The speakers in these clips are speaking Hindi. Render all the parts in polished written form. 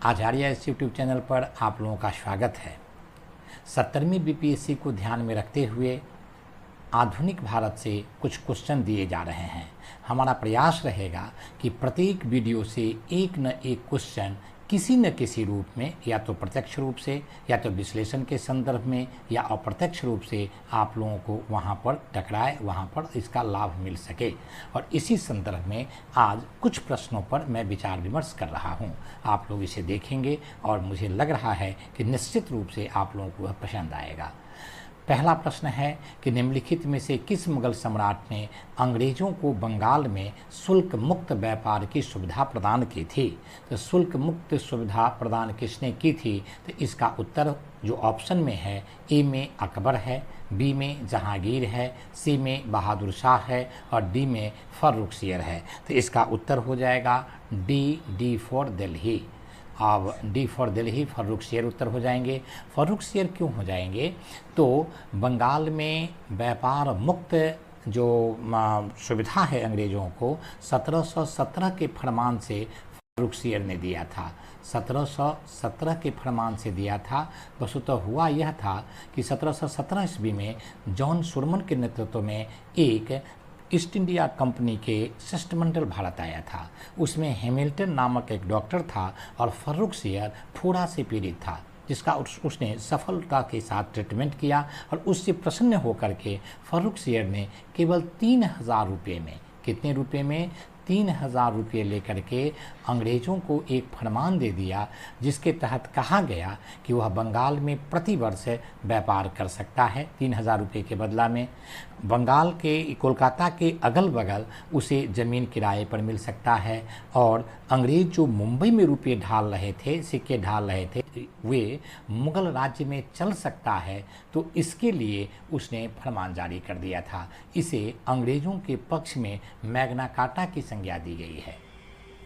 आचार्य इस यूट्यूब चैनल पर आप लोगों का स्वागत है। 70वीं बीपीएससी को ध्यान में रखते हुए आधुनिक भारत से कुछ क्वेश्चन दिए जा रहे हैं। हमारा प्रयास रहेगा कि प्रत्येक वीडियो से एक न एक क्वेश्चन किसी न किसी रूप में, या तो प्रत्यक्ष रूप से, या तो विश्लेषण के संदर्भ में, या अप्रत्यक्ष रूप से आप लोगों को वहाँ पर टकराए, वहाँ पर इसका लाभ मिल सके। और इसी संदर्भ में आज कुछ प्रश्नों पर मैं विचार विमर्श कर रहा हूँ। आप लोग इसे देखेंगे और मुझे लग रहा है कि निश्चित रूप से आप लोगों को वह पसंद आएगा। पहला प्रश्न है कि निम्नलिखित में से किस मुगल सम्राट ने अंग्रेजों को बंगाल में शुल्क मुक्त व्यापार की सुविधा प्रदान की थी? तो शुल्क मुक्त सुविधा प्रदान किसने की थी? तो इसका उत्तर जो ऑप्शन में है, ए में अकबर है, बी में जहांगीर है, सी में बहादुर शाह है और डी में फर्रुखसियर है। तो इसका उत्तर हो जाएगा डी फॉर दिल्ली। अब डी फॉर दिल्ली, फर्रुखसियर उत्तर हो जाएंगे। फर्रुखसियर क्यों हो जाएंगे? तो बंगाल में व्यापार मुक्त जो सुविधा है अंग्रेज़ों को 1717 के फरमान से फर्रुखसियर ने दिया था। 1717 के फरमान से दिया था। वस्तुतः हुआ यह था कि 1717 ईस्वी में जॉन सुरमन के नेतृत्व में एक ईस्ट इंडिया कंपनी के शिष्टमंडल भारत आया था। उसमें हैमिल्टन नामक एक डॉक्टर था और फर्रुखसियर फोड़ा से पीड़ित था, जिसका उसने सफलता के साथ ट्रीटमेंट किया और उससे प्रसन्न होकर के फर्रुखसियर ने केवल 3000 रुपये में, कितने रुपये में? 3000 रुपये लेकर के अंग्रेज़ों को एक फरमान दे दिया, जिसके तहत कहा गया कि वह बंगाल में प्रतिवर्ष व्यापार कर सकता है। 3000 रुपये के बदला में बंगाल के, कोलकाता के अगल बगल उसे ज़मीन किराए पर मिल सकता है। और अंग्रेज़ जो मुंबई में रुपये ढाल रहे थे, सिक्के ढाल रहे थे, वे मुगल राज्य में चल सकता है। तो इसके लिए उसने फरमान जारी कर दिया था। इसे अंग्रेज़ों के पक्ष में मैग्ना कार्टा की संज्ञा दी गई है।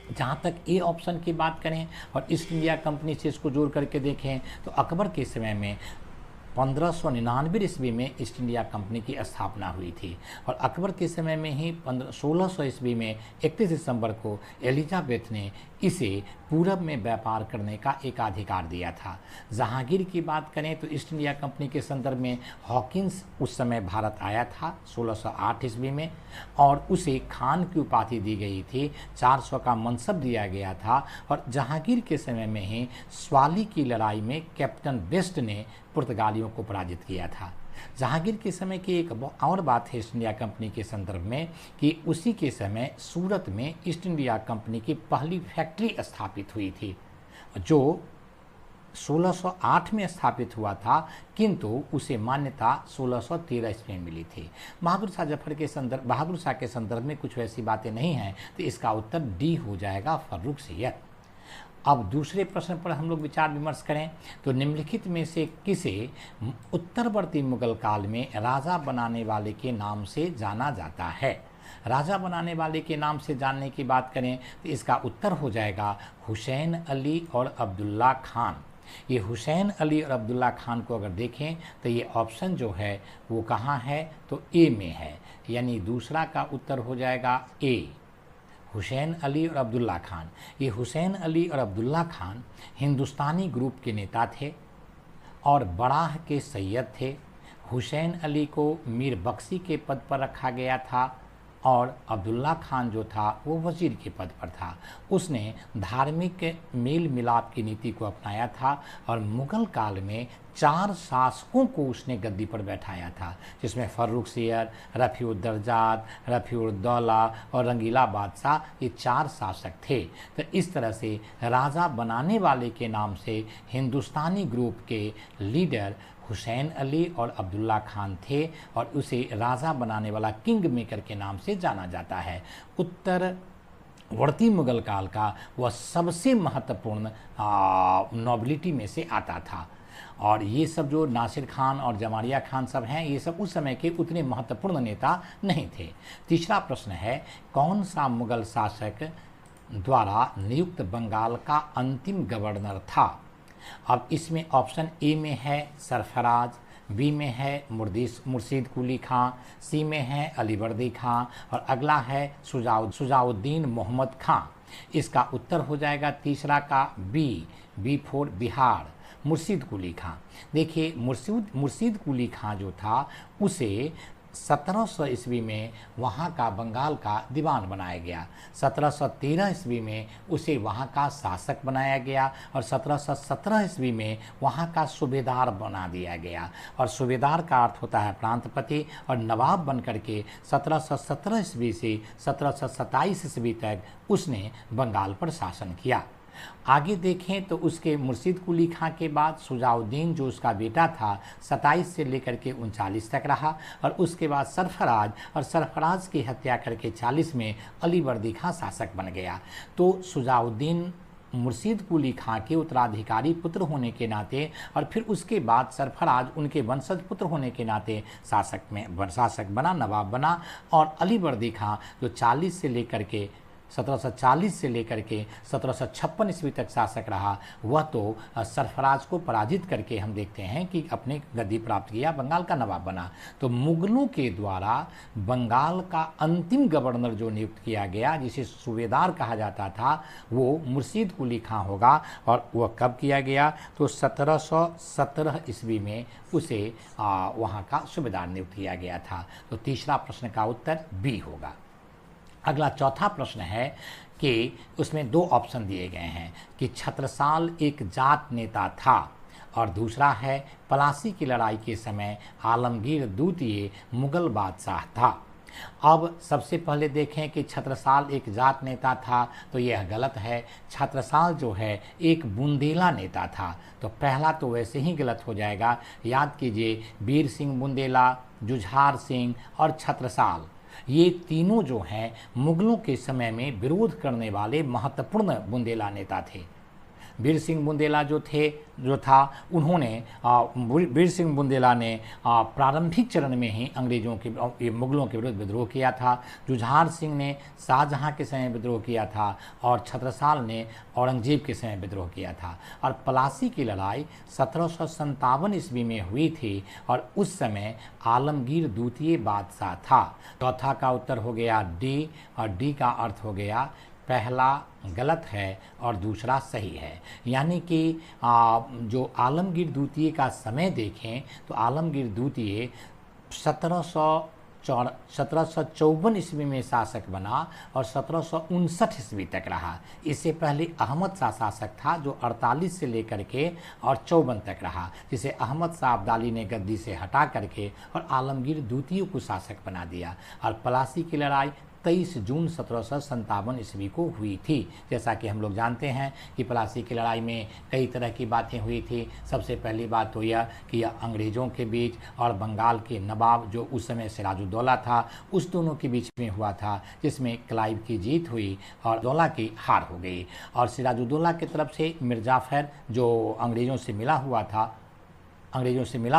जहाँ तक ए ऑप्शन की बात करें और ईस्ट इंडिया कंपनी से इसको जोड़ करके देखें, तो अकबर के समय में 1599 ईस्वी में ईस्ट इंडिया कंपनी की स्थापना हुई थी और अकबर के समय में ही 1600 ईस्वी में 31 दिसंबर को एलिजाबेथ ने इसे पूरब में व्यापार करने का एकाधिकार दिया था। जहांगीर की बात करें तो ईस्ट इंडिया कंपनी के संदर्भ में हॉकिंस उस समय भारत आया था 1608 ईस्वी में, और उसे खान की उपाधि दी गई थी, 400 का मनसब दिया गया था। और जहांगीर के समय में ही स्वाली की लड़ाई में कैप्टन बेस्ट ने पुर्तगालियों को पराजित किया था। जहांगीर के समय की एक और बात है ईस्ट इंडिया कंपनी के संदर्भ में कि उसी के समय सूरत में ईस्ट इंडिया कंपनी की पहली फैक्ट्री स्थापित हुई थी, जो 1608 में स्थापित हुआ था, किंतु उसे मान्यता 1613 ईस्वी में मिली थी। बहादुर शाह के संदर्भ में कुछ वैसी बातें नहीं हैं, तो इसका उत्तर डी हो जाएगा, फर्रुखसियर। अब दूसरे प्रश्न पर हम लोग विचार विमर्श करें तो निम्नलिखित में से किसे उत्तरवर्ती मुगल काल में राजा बनाने वाले के नाम से जाना जाता है? राजा बनाने वाले के नाम से जानने की बात करें तो इसका उत्तर हो जाएगा हुसैन अली और अब्दुल्ला खान। ये हुसैन अली और अब्दुल्ला खान को अगर देखें तो ये ऑप्शन जो है वो कहाँ है? तो ए में है, यानी दूसरा का उत्तर हो जाएगा ए, हुसैन अली और अब्दुल्ला खान। ये हुसैन अली और अब्दुल्ला खान हिंदुस्तानी ग्रुप के नेता थे और बराह के सैयद थे। हुसैन अली को मीर बख्शी के पद पर रखा गया था और अब्दुल्ला खान जो था वो वज़ीर के पद पर था। उसने धार्मिक मेल मिलाप की नीति को अपनाया था और मुग़ल काल में 4 शासकों को उसने गद्दी पर बैठाया था, जिसमें फर्रुखसियर, रफ़ीउद्दर्जात, रफ़ीउद्दौला और रंगीला बादशाह, ये 4 शासक थे। तो इस तरह से राजा बनाने वाले के नाम से हिंदुस्तानी ग्रुप के लीडर हुसैन अली और अब्दुल्ला खान थे और उसे राजा बनाने वाला किंग मेकर के नाम से जाना जाता है। उत्तरवर्ती मुगल काल का वह सबसे महत्वपूर्ण नोबिलिटी में से आता था। और ये सब जो नासिर खान और जमारिया खान सब हैं, ये सब उस समय के उतने महत्वपूर्ण नेता नहीं थे। तीसरा प्रश्न है, कौन सा मुगल शासक द्वारा नियुक्त बंगाल का अंतिम गवर्नर था? अब इसमें ऑप्शन ए में है सरफराज, बी में है मुर्शीद कुली खां, सी में है अलीवर्दी खां और अगला है सुजाउद्दीन मोहम्मद खां। इसका उत्तर हो जाएगा तीसरा का बी फॉर बिहार, मुर्शीद कुली खां। देखिए मुर्शीद कुली खां जो था उसे 1700 ईस्वी में वहाँ का बंगाल का दीवान बनाया गया, 1713 ईस्वी में उसे वहाँ का शासक बनाया गया और 1717 ईस्वी में वहाँ का सूबेदार बना दिया गया। और सूबेदार का अर्थ होता है प्रांतपति, और नवाब बन करके 1717 ईस्वी से 1727 ईस्वी तक उसने बंगाल पर शासन किया। आगे देखें तो उसके मुर्शीद कुली खां के बाद शुजाउद्दीन जो उसका बेटा था 27 से लेकर के 39 तक रहा, और उसके बाद सरफराज, और सरफराज की हत्या करके 40 में अलीवर्दी खां शासक बन गया। तो शुजाउद्दीन मुर्शीद कुली खां के उत्तराधिकारी पुत्र होने के नाते और फिर उसके बाद सरफराज उनके वंशज पुत्र होने के नाते शासक बना, नवाब बना। और अलीवर्दी खां जो 40 से लेकर के 1740 से लेकर के 1756 ईस्वी तक शासक रहा, वह तो सरफराज को पराजित करके हम देखते हैं कि अपने गद्दी प्राप्त किया, बंगाल का नवाब बना। तो मुगलों के द्वारा बंगाल का अंतिम गवर्नर जो नियुक्त किया गया, जिसे सूबेदार कहा जाता था, वो मुर्शीद कुली खां होगा। और वह कब किया गया? तो 1717 ईस्वी में उसे वहाँ का सूबेदार नियुक्त किया गया था। तो तीसरा प्रश्न का उत्तर बी होगा। अगला चौथा प्रश्न है कि उसमें दो ऑप्शन दिए गए हैं कि छत्रसाल एक जाट नेता था, और दूसरा है पलासी की लड़ाई के समय आलमगीर द्वितीय मुगल बादशाह था। अब सबसे पहले देखें कि छत्रसाल एक जाट नेता था, तो यह गलत है। छत्रसाल जो है एक बुंदेला नेता था, तो पहला तो वैसे ही गलत हो जाएगा। याद कीजिए, वीर सिंह बुंदेला, जुझार सिंह और छत्रसाल, ये तीनों जो हैं मुगलों के समय में विरोध करने वाले महत्वपूर्ण बुंदेला नेता थे। वीर सिंह बुंदेला जो था उन्होंने वीर सिंह बुंदेला ने प्रारंभिक चरण में ही अंग्रेज़ों के मुगलों के विरुद्ध विद्रोह किया था। जुझार सिंह ने शाहजहां के समय विद्रोह किया था, और छत्रसाल ने औरंगजेब के समय विद्रोह किया था। और पलासी की लड़ाई 1757 ईस्वी में हुई थी, और उस समय आलमगीर द्वितीय बादशाह था। चौथा का उत्तर हो गया डी, और डी का अर्थ हो गया पहला गलत है और दूसरा सही है। यानी कि जो आलमगीर द्वितीय का समय देखें तो आलमगीर द्वितीय 1754 ईस्वी में शासक बना और 1759 ईस्वी तक रहा। इससे पहले अहमद शाह शासक था जो 48 से लेकर के और 54 तक रहा, जिसे अहमद शाह अब्दाली ने गद्दी से हटा करके और आलमगीर द्वितीय को शासक बना दिया। और पलासी की लड़ाई 23 जून 1757 ईस्वी को हुई थी। जैसा कि हम लोग जानते हैं कि पलासी की लड़ाई में कई तरह की बातें हुई थी। सबसे पहली बात तो यह कि यह अंग्रेज़ों के बीच और बंगाल के नवाब जो उस समय सिराजुद्दौला था, उस दोनों के बीच में हुआ था, जिसमें क्लाइव की जीत हुई और दौला की हार हो गई। और सिराजुद्दौला की तरफ से मिर्जाफर जो अंग्रेज़ों से मिला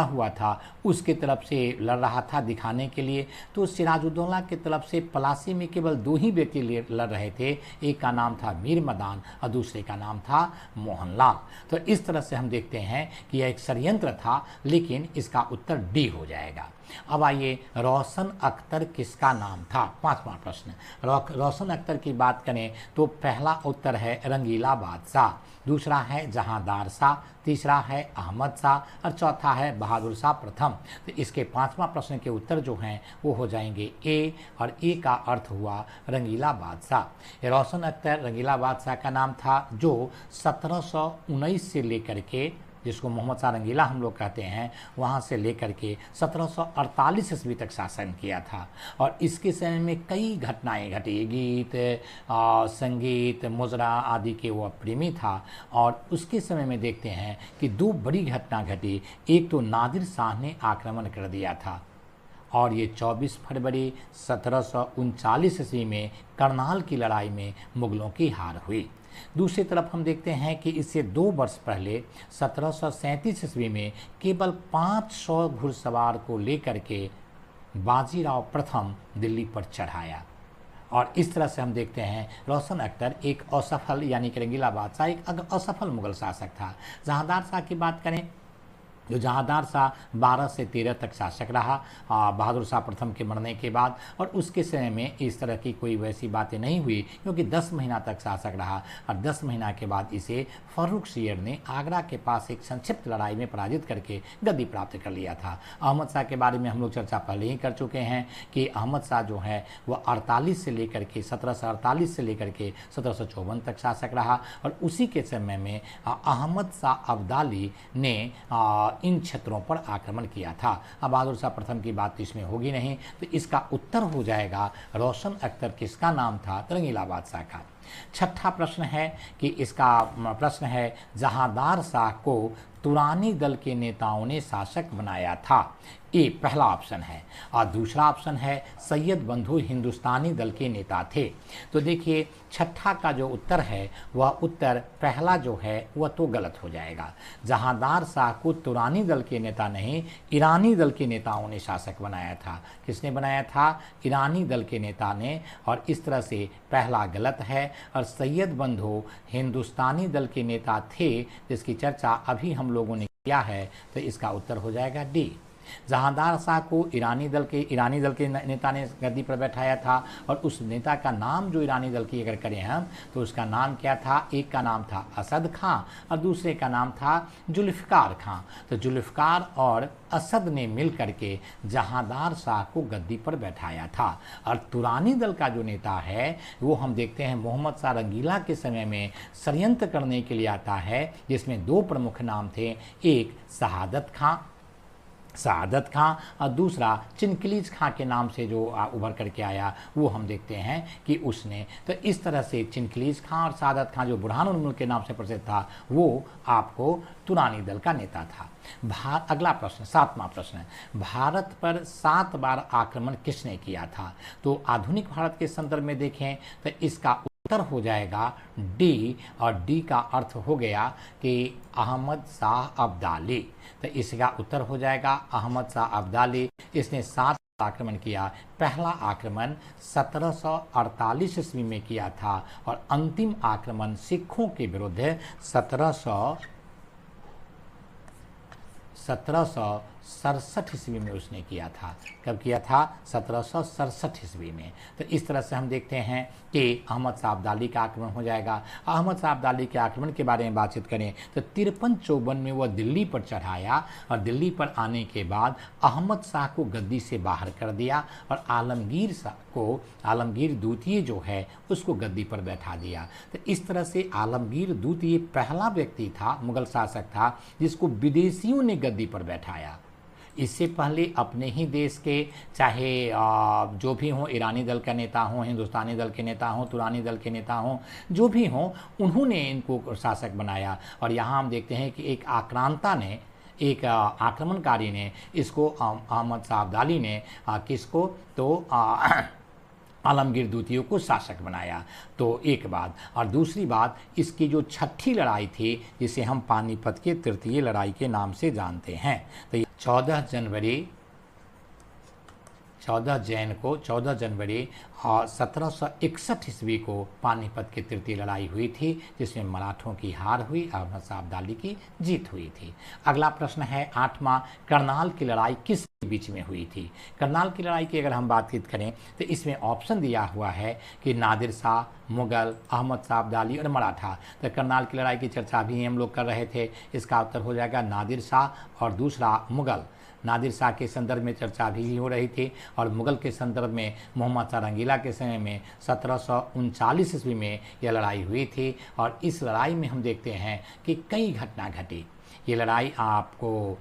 हुआ था उसके तरफ से लड़ रहा था दिखाने के लिए। तो सिराजुद्दौला की तरफ से पलासी में केवल दो ही व्यक्ति लड़ रहे थे, एक का नाम था मीर मदान और दूसरे का नाम था मोहनलाल। तो इस तरह से हम देखते हैं कि यह एक षड्यंत्र था, लेकिन इसका उत्तर डी हो जाएगा। अब आइए, रोशन अख्तर किसका नाम था? पांचवा प्रश्न। रोशन अख्तर की बात करें तो पहला उत्तर है रंगीला बादशाह, दूसरा है जहांदार शाह, तीसरा है अहमद शाह और चौथा है बहादुर शाह प्रथम। तो इसके पांचवा प्रश्न के उत्तर जो हैं वो हो जाएंगे ए, और ए का अर्थ हुआ रंगीला बादशाह। रोशन अख्तर रंगीला बादशाह का नाम था जो 1719 से लेकर के, जिसको मोहम्मद शाह रंगीला हम लोग कहते हैं, वहाँ से लेकर के 1748 ईस्वी तक शासन किया था। और इसके समय में कई घटनाएं घटी, गीत, संगीत, मुजरा आदि के वो प्रेमी था। और उसके समय में देखते हैं कि दो बड़ी घटना घटी। एक तो नादिर शाह ने आक्रमण कर दिया था, और ये 24 फरवरी 1739 ईस्वी में करनाल की लड़ाई में मुगलों की हार हुई। दूसरी तरफ हम देखते हैं कि इससे 2 वर्ष पहले 1737 ईस्वी में केवल 500 घुड़सवार को लेकर के बाजीराव प्रथम दिल्ली पर चढ़ाया। और इस तरह से हम देखते हैं रोशन अख्तर एक असफल, यानी कि रंगीला बादशाह एक असफल मुगल शासक था। जहांदार शाह की बात करें जो जहांदार शाह 12 से 13 तक शासक रहा बहादुर शाह प्रथम के मरने के बाद, और उसके समय में इस तरह की कोई वैसी बातें नहीं हुई क्योंकि 10 महीना तक शासक रहा और 10 महीना के बाद इसे फर्रुख सियर ने आगरा के पास एक संक्षिप्त लड़ाई में पराजित करके गद्दी प्राप्त कर लिया था। अहमद शाह के बारे में हम लोग चर्चा पहले ही कर चुके हैं कि अहमद शाह जो है वह 48 से लेकर के 1748 से लेकर के 1754 तक शासक रहा और उसी के समय में अहमद शाह अब्दाली ने इन क्षेत्रों पर आक्रमण किया था। अब बहादुर शाह प्रथम की बात इसमें होगी नहीं, तो इसका उत्तर हो जाएगा रोशन अख्तर, किसका नाम था? तो रंगीला बादशाह का। छठा प्रश्न है कि इसका प्रश्न है जहांदार शाह को तुरानी दल के नेताओं ने शासक बनाया था। ये पहला ऑप्शन है और दूसरा ऑप्शन है सैयद बंधु हिंदुस्तानी दल के नेता थे। तो देखिए छठा का जो उत्तर है वह उत्तर पहला जो है वह तो गलत हो जाएगा। जहांदार शाह को तुरानी दल के नेता नहीं, ईरानी दल के नेताओं ने शासक बनाया था। किसने बनाया था? ईरानी दल के नेता ने, और इस तरह से पहला गलत है। और सैयद बंधु हिंदुस्तानी दल के नेता थे जिसकी चर्चा अभी हम लोगों ने किया है, तो इसका उत्तर हो जाएगा डी। जहांदार शाह को ईरानी दल के नेता ने गद्दी पर बैठाया था और उस नेता का नाम जो ईरानी दल की अगर करें हम तो उसका नाम क्या था? एक का नाम था असद खां और दूसरे का नाम था जुल्फ़िकार खां। तो जुल्फ़िकार और असद ने मिल करके जहांदार शाह को गद्दी पर बैठाया था। और तुरानी दल का जो नेता है वो हम देखते हैं मोहम्मद शाह रंगीला के समय में षड्यंत्र करने के लिए आता है, जिसमें दो प्रमुख नाम थे, एक सआदत खां और दूसरा चिनकलीज खां के नाम से जो उभर करके आया वो हम देखते हैं कि उसने, तो इस तरह से चिनकलीज खां और सआदत खां जो बुरहानुल मुल्क के नाम से प्रसिद्ध था वो आपको तुरानी दल का नेता था। अगला प्रश्न, सातवां प्रश्न, भारत पर 7 बार आक्रमण किसने किया था? तो आधुनिक भारत के संदर्भ में देखें तो इसका उत्तर हो जाएगा डी, और डी का अर्थ हो गया कि अहमद शाह अब्दाली। तो इसका उत्तर हो जाएगा अहमद शाह अब्दाली। इसने 7 आक्रमण किया। पहला आक्रमण 1748 ईस्वी में किया था और अंतिम आक्रमण सिखों के विरुद्ध 1767 ईस्वी में उसने किया था। कब किया था? 1767 ईस्वी में। तो इस तरह से हम देखते हैं कि अहमद शाह अब्दाली का आक्रमण हो जाएगा। अहमद शाह अब्दाली के आक्रमण के बारे में बातचीत करें तो 53-54 में वह दिल्ली पर चढ़ाया और दिल्ली पर आने के बाद अहमद शाह को गद्दी से बाहर कर दिया और आलमगीर द्वितीय जो है उसको गद्दी पर बैठा दिया। तो इस तरह से आलमगीर द्वितीय पहला व्यक्ति था, मुगल शासक था, जिसको विदेशियों ने गद्दी पर बैठाया। इससे पहले अपने ही देश के चाहे जो भी हों, ईरानी दल का नेता हों, हिंदुस्तानी दल के नेता हों, तुरानी दल के नेता हों, जो भी हों, उन्होंने इनको शासक बनाया। और यहाँ हम देखते हैं कि एक आक्रांता ने, एक आक्रमणकारी ने इसको, अहमद शाह अब्दाली ने किसको? तो आलमगीर द्वितीय को शासक बनाया। तो एक बात, और दूसरी बात, इसकी जो छठी लड़ाई थी जिसे हम पानीपत के तृतीय लड़ाई के नाम से जानते हैं, तो 14 जनवरी 1761 ईस्वी को पानीपत की तृतीय लड़ाई हुई थी जिसमें मराठों की हार हुई, अहमद शाह अब्दाली की जीत हुई थी। अगला प्रश्न है 8वां, करनाल की लड़ाई किस बीच में हुई थी? करनाल की लड़ाई की अगर हम बातचीत करें तो इसमें ऑप्शन दिया हुआ है कि नादिर शाह, मुगल, अहमद शाह अब्दाली और मराठा। तो करनाल की लड़ाई की चर्चा भी हम लोग कर रहे थे, इसका उत्तर हो जाएगा नादिर शाह और दूसरा मुगल। नादिर शाह के संदर्भ में चर्चा भी हो रही थी और मुगल के संदर्भ में मोहम्मद शाह रंगीला के समय में 1739 ईस्वी में यह लड़ाई हुई थी। और इस लड़ाई में हम देखते हैं कि कई घटना घटी। ये लड़ाई आपको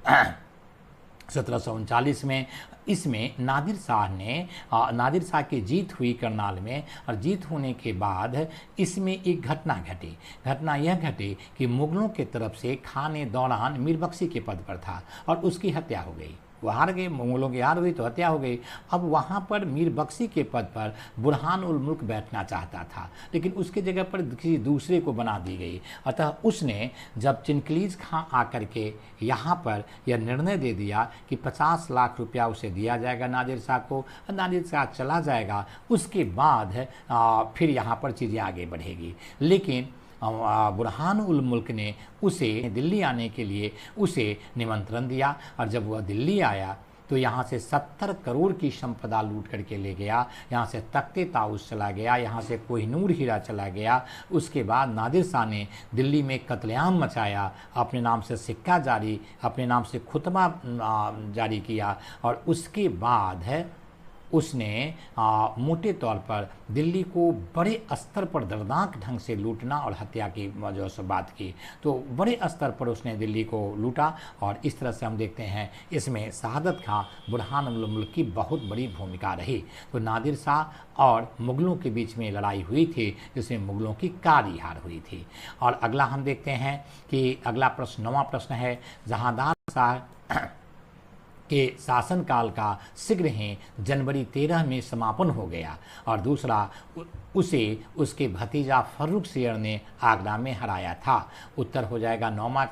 1739 में, इसमें नादिर शाह की जीत हुई करनाल में, और जीत होने के बाद इसमें एक घटना घटी। घटना यह घटी कि मुगलों के तरफ से खान दौरान मीर बख्शी के पद पर था और उसकी हत्या हो गई। वो हार गए, मुगलों की हार हुई तो हत्या हो गई। अब वहाँ पर मीर बख्शी के पद पर बुरहान उल मुल्क बैठना चाहता था, लेकिन उसके जगह पर किसी दूसरे को बना दी गई। अतः उसने जब चिनकलीज खां आकर के यहाँ पर यह निर्णय दे दिया कि 50 लाख रुपया उसे दिया जाएगा नादिर शाह को, नादिर शाह चला जाएगा, उसके बाद फिर यहाँ पर चीज़ें आगे बढ़ेगी। लेकिन बुरहान उल मुल्क ने उसे दिल्ली आने के लिए उसे निमंत्रण दिया। और जब वह दिल्ली आया तो यहाँ से 70 करोड़ की संपदा लूट करके ले गया। यहाँ से तख्ते ताउस चला गया, यहाँ से कोहिनूर हीरा चला गया। उसके बाद नादिर शाह ने दिल्ली में कत्लेआम मचाया, अपने नाम से सिक्का जारी, अपने नाम से खुतबा जारी किया। और उसके बाद है उसने मोटे तौर पर दिल्ली को बड़े स्तर पर दर्दनाक ढंग से लूटना और हत्या की जो से बात की, तो बड़े स्तर पर उसने दिल्ली को लूटा। और इस तरह से हम देखते हैं इसमें शहादत खां बुरहान उल मुल्क की बहुत बड़ी भूमिका रही। तो नादिर शाह और मुग़लों के बीच में लड़ाई हुई थी, जिसमें मुग़लों की कारी हार हुई थी। और अगला हम देखते हैं कि अगला प्रश्न 9वां प्रश्न है, जहांदार शाह के शासनकाल का शीघ्र ही जनवरी 13 में समापन हो गया। और दूसरा, उसे उसके भतीजा फर्रुख सियर ने आगरा में हराया था। उत्तर हो जाएगा 9वां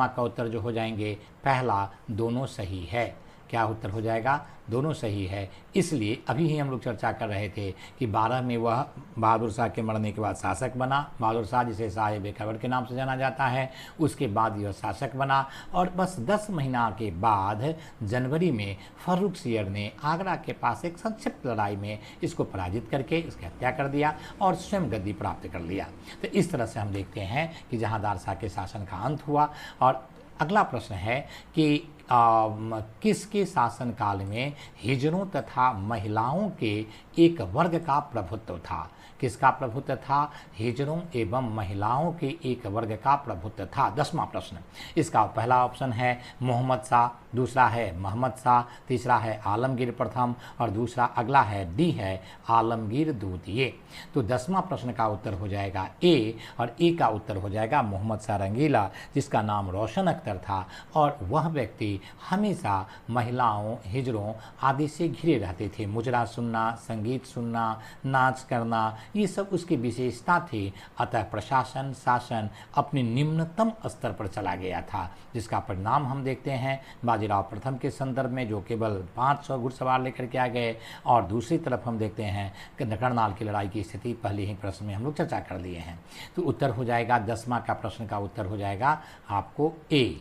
का उत्तर जो हो जाएंगे पहला, दोनों सही है। क्या उत्तर हो जाएगा? दोनों सही है। इसलिए अभी ही हम लोग चर्चा कर रहे थे कि 12 में वह बहादुर शाह के मरने के बाद शासक बना। बहादुर शाह जिसे साहिब खबर के नाम से जाना जाता है, उसके बाद यह शासक बना। और बस 10 महीना के बाद जनवरी में फर्रुख सियर ने आगरा के पास एक संक्षिप्त लड़ाई में इसको पराजित करके इसकी हत्या कर दिया और स्वयं गद्दी प्राप्त कर लिया। तो इस तरह से हम देखते हैं कि जहांदार शाह के शासन का अंत हुआ। और अगला प्रश्न है कि किसके शासनकाल में हिजड़ों तथा महिलाओं के एक वर्ग का प्रभुत्व था? किसका प्रभुत्व था? हिजड़ों एवं महिलाओं के एक वर्ग का प्रभुत्व था। 10वां प्रश्न, इसका पहला ऑप्शन है मोहम्मद शाह, दूसरा है महमद शाह, तीसरा है आलमगीर प्रथम और दूसरा अगला है डी है आलमगीर द्वितीय। तो 10वां प्रश्न का उत्तर हो जाएगा ए, और ए का उत्तर हो जाएगा मोहम्मद शाह रंगीला, जिसका नाम रोशन अख्तर था। और वह व्यक्ति हमेशा महिलाओं, हिजड़ों आदि से घिरे रहते थे। मुजरा सुनना, संगीत सुनना, नाच करना, ये सब उसकी विशेषता थी। अतः प्रशासन, शासन अपने निम्नतम स्तर पर चला गया था, जिसका परिणाम हम देखते हैं बाजीराव प्रथम के संदर्भ में, जो केवल 500 घुड़सवार लेकर के आ गए। और दूसरी तरफ हम देखते हैं कि करनाल की लड़ाई की स्थिति पहले ही प्रश्न में हम लोग चर्चा कर लिए हैं। तो उत्तर हो जाएगा 10वां का प्रश्न का उत्तर हो जाएगा आपको ए।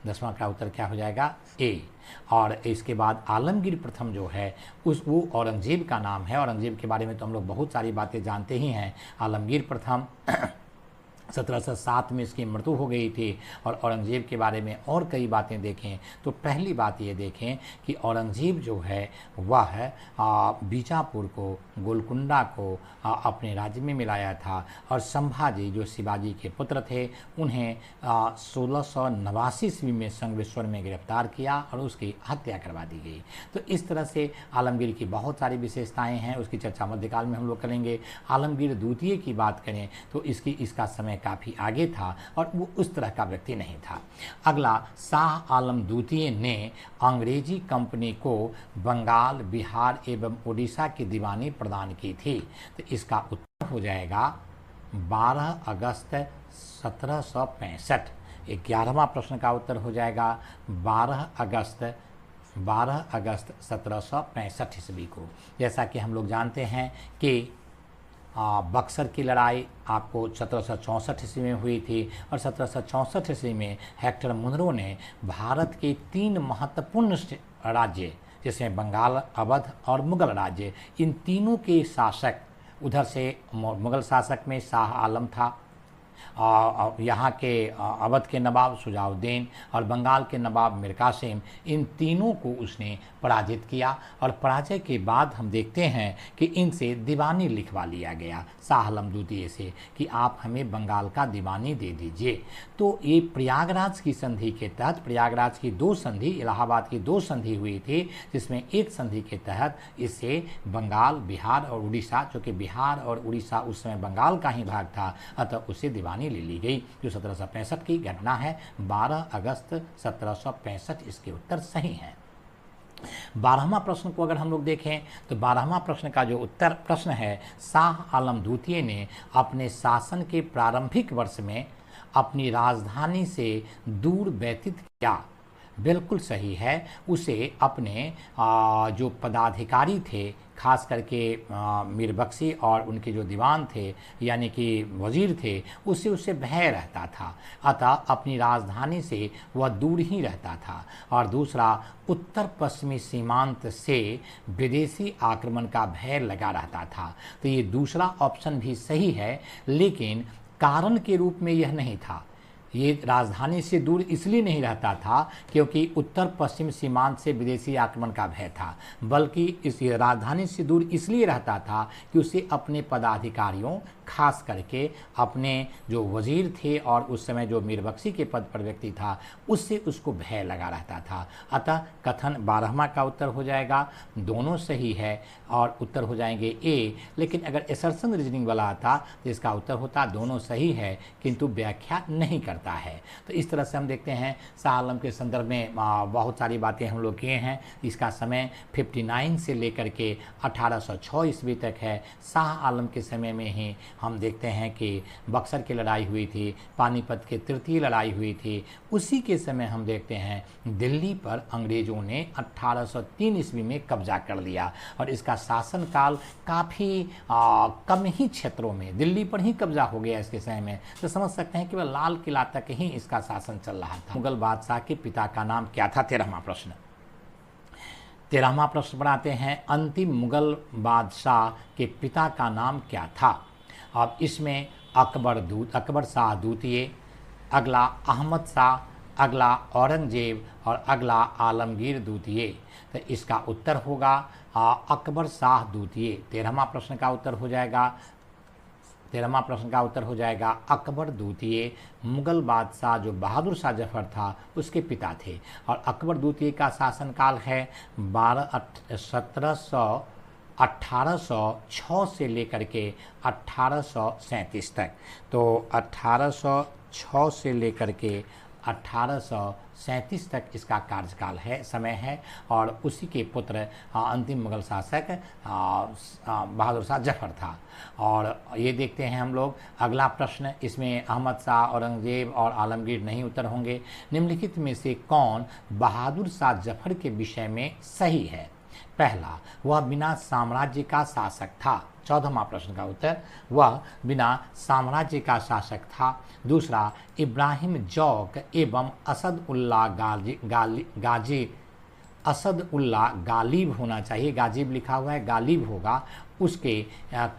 10वां का उत्तर क्या हो जाएगा? ए। और इसके बाद आलमगीर प्रथम जो है वो औरंगजेब का नाम है। औरंगजेब के बारे में तो हम लोग बहुत सारी बातें जानते ही हैं। आलमगीर प्रथम 1707 में इसकी मृत्यु हो गई थी। और औरंगजेब के बारे में और कई बातें देखें तो पहली बात ये देखें कि औरंगजेब जो है वह बीजापुर को, गोलकुंडा को अपने राज्य में मिलाया था। और संभाजी जो शिवाजी के पुत्र थे उन्हें 1689 ईस्वी में संगमेश्वर में गिरफ्तार किया और उसकी हत्या करवा दी गई। तो इस तरह से आलमगीर की बहुत सारी विशेषताएँ हैं, उसकी चर्चा मध्यकाल में हम लोग करेंगे। आलमगीर द्वितीय की बात करें तो इसका समय काफ़ी आगे था और वो उस तरह का व्यक्ति नहीं था। अगला, शाह आलम द्वितीय ने अंग्रेजी कंपनी को बंगाल, बिहार एवं उड़ीसा की दीवानी प्रदान की थी। तो इसका उत्तर हो जाएगा 12 अगस्त 1765। 11वां प्रश्न का उत्तर हो जाएगा 12 अगस्त 1765 ईस्वी को। जैसा कि हम लोग जानते हैं कि बक्सर की लड़ाई आपको 1764 ईस्वी में हुई थी। और 1764 ईस्वी में हेक्टर मुनरो ने भारत के 3 महत्वपूर्ण राज्य, जिसमें बंगाल, अवध और मुगल राज्य, इन तीनों के शासक, उधर से मुगल शासक में शाह आलम था, यहाँ के अवध के नवाब सुजाउद्दीन और बंगाल के नवाब मीर कासिम, इन तीनों को उसने पराजित किया। और पराजय के बाद हम देखते हैं कि इनसे दीवानी लिखवा लिया गया शाह आलम द्वितीय से कि आप हमें बंगाल का दीवानी दे दीजिए। तो ये प्रयागराज की संधि के तहत, प्रयागराज की 2 संधि, इलाहाबाद की 2 संधि हुई थी, जिसमें एक संधि के तहत इससे बंगाल, बिहार और उड़ीसा, जो कि बिहार और उड़ीसा उस समय बंगाल का ही भाग था, अतः उसे दीवानी ले ली गई, जो 1765 की घटना है। 12 अगस्त 1765 इसके उत्तर सही है। 12वां प्रश्न को अगर हम लोग देखें तो 12वां प्रश्न का जो उत्तर प्रश्न है, शाह आलम द्वितीय ने अपने शासन के प्रारंभिक वर्ष में अपनी राजधानी से दूर व्यतीत किया बिल्कुल सही है। उसे अपने जो पदाधिकारी थे, खास करके मीर बख्शी और उनके जो दीवान थे यानी कि वज़ीर थे, उससे भय रहता था। अतः अपनी राजधानी से वह दूर ही रहता था। और दूसरा, उत्तर पश्चिमी सीमांत से विदेशी आक्रमण का भय लगा रहता था। तो ये दूसरा ऑप्शन भी सही है, लेकिन कारण के रूप में यह नहीं था। ये राजधानी से दूर इसलिए नहीं रहता था क्योंकि उत्तर पश्चिम सीमांत से विदेशी आक्रमण का भय था, बल्कि इस राजधानी से दूर इसलिए रहता था कि उसे अपने पदाधिकारियों, खास करके अपने जो वज़ीर थे और उस समय जो मीर बख्शी के पद पर व्यक्ति था, उससे उसको भय लगा रहता था। अतः कथन 12वां का उत्तर हो जाएगा। दोनों सही है और उत्तर हो जाएंगे ए। लेकिन अगर एसर्शन रीजनिंग वाला आता तो इसका उत्तर होता दोनों सही है किंतु व्याख्या नहीं करता है। तो इस तरह से हम देखते हैं शाह आलम के संदर्भ में बहुत सारी बातें हम लोग किए हैं। इसका समय 59 से लेकर के 1806 ईस्वी तक है। शाह आलम के समय में ही हम देखते हैं कि बक्सर की लड़ाई हुई थी, पानीपत की तृतीय लड़ाई हुई थी। उसी के समय हम देखते हैं दिल्ली पर अंग्रेज़ों ने 1803 ईस्वी में कब्जा कर लिया और इसका शासनकाल काफ़ी कम ही क्षेत्रों में दिल्ली पर ही कब्जा हो गया इसके समय में। तो समझ सकते हैं कि वह लाल किला तक ही इसका शासन चल रहा था। मुगल बादशाह के पिता का नाम क्या था? 13वां प्रश्न। 13वां प्रश्न बनाते हैं, अंतिम मुगल बादशाह के पिता का नाम क्या था? अब इसमें अकबर शाह द्वितीय, अगला अहमद शाह, अगला औरंगजेब और अगला आलमगीर द्वितीय। तो इसका उत्तर होगा अकबर शाह द्वितीय। 13वां प्रश्न का उत्तर हो जाएगा 13वां प्रश्न का उत्तर हो जाएगा अकबर द्वितीय। मुगल बादशाह जो बहादुर शाह जफर था उसके पिता थे और अकबर द्वितीय का शासनकाल है 1806 से लेकर के 1837 तक। तो 1806 से लेकर के 1837 तक इसका कार्यकाल है, समय है। और उसी के पुत्र अंतिम मुगल शासक बहादुर शाह जफर था। और ये देखते हैं हम लोग अगला प्रश्न। इसमें अहमद शाह, औरंगजेब और आलमगीर नहीं उत्तर होंगे। निम्नलिखित में से कौन बहादुर शाह जफर के विषय में सही है? पहला, वह बिना साम्राज्य का शासक था। 14वां प्रश्न का उत्तर, वह बिना साम्राज्य का शासक था। दूसरा, इब्राहिम जौक एवं असद उल्लाह गालिब होना चाहिए, गाजिब लिखा हुआ है, गालिब होगा, उसके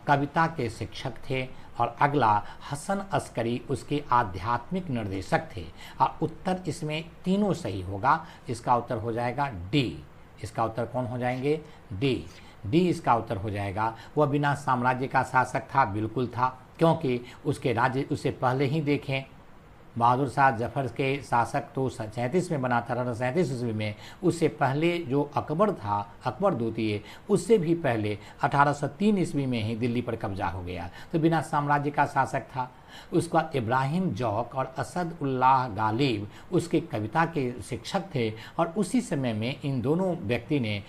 कविता के शिक्षक थे। और अगला, हसन अस्करी उसके आध्यात्मिक निर्देशक थे। और उत्तर इसमें तीनों सही होगा। इसका उत्तर हो जाएगा डी। इसका उत्तर कौन हो जाएंगे? डी इसका उत्तर हो जाएगा। वह बिना साम्राज्य का शासक था, बिल्कुल था, क्योंकि उसके राज्य उससे पहले ही देखें बहादुर शाह जफर के शासक तो 37 में बना था, 1837 ईस्वी में। उससे पहले जो अकबर था, अकबर द्वितीय, उससे भी पहले 1803 ईस्वी में ही दिल्ली पर कब्जा हो गया। तो बिना साम्राज्य का शासक था। उसका इब्राहिम जौक और असद उल्लाह गालिब उसके कविता के शिक्षक थे। और उसी समय में इन दोनों व्यक्ति ने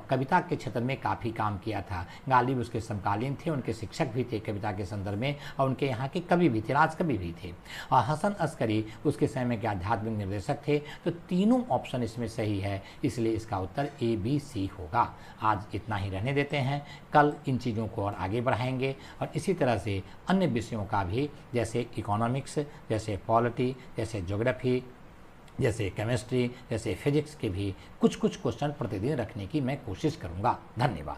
कविता के क्षेत्र में काफ़ी काम किया था। गालिब उसके समकालीन थे, उनके शिक्षक भी थे कविता के संदर्भ में, और उनके यहाँ के कवि भी थे, राजकवि भी थे। और हसन अस्करी उसके समय के आध्यात्मिक निर्देशक थे। तो तीनों ऑप्शन इसमें सही है, इसलिए इसका उत्तर ए बी सी होगा। आज इतना ही रहने देते हैं, कल इन चीज़ों को और आगे बढ़ाएंगे और इसी तरह से अन्य विषयों का भी, जैसे इकोनॉमिक्स, जैसे पॉलिटी, जैसे ज्योग्राफी, जैसे केमिस्ट्री, जैसे फिजिक्स के भी कुछ क्वेश्चन प्रतिदिन रखने की मैं कोशिश करूँगा। धन्यवाद।